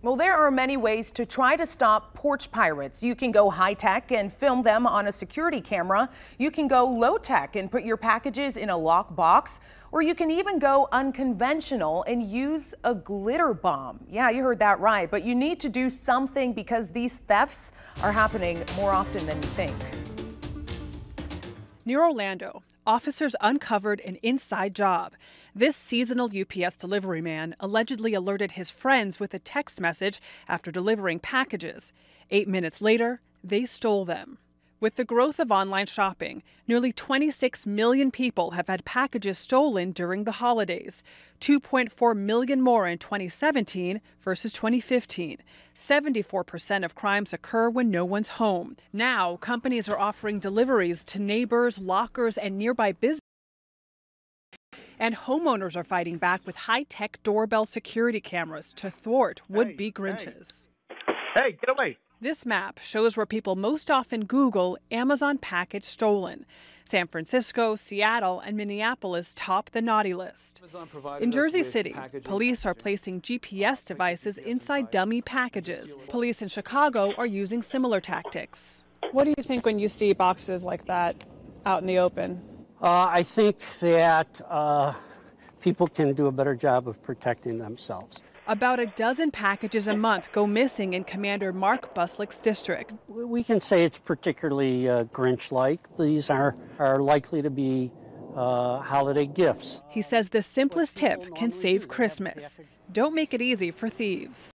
Well, there are many ways to try to stop porch pirates. You can go high-tech and film them on a security camera. You can go low-tech and put your packages in a lock box. Or you can even go unconventional and use a glitter bomb. Yeah, you heard that right. But you need to do something because these thefts are happening more often than you think. Near Orlando, officers uncovered an inside job. This seasonal UPS delivery man allegedly alerted his friends with a text message after delivering packages. 8 minutes later, they stole them. With the growth of online shopping, nearly 26 million people have had packages stolen during the holidays, 2.4 million more in 2017 versus 2015. 74% of crimes occur when no one's home. Now, companies are offering deliveries to neighbors, lockers, and nearby businesses. And homeowners are fighting back with high-tech doorbell security cameras to thwart would-be Grinches. Hey, get away. This map shows where people most often Google Amazon package stolen. San Francisco, Seattle, and Minneapolis top the naughty list. In Jersey City, police are placing GPS devices inside dummy packages. Police in Chicago are using similar tactics. What do you think when you see boxes like that out in the open? I think that people can do a better job of protecting themselves. About a dozen packages a month go missing in Commander Mark Buslick's district. We can say it's particularly Grinch-like. These are likely to be holiday gifts. He says the simplest tip can save Christmas. Don't make it easy for thieves.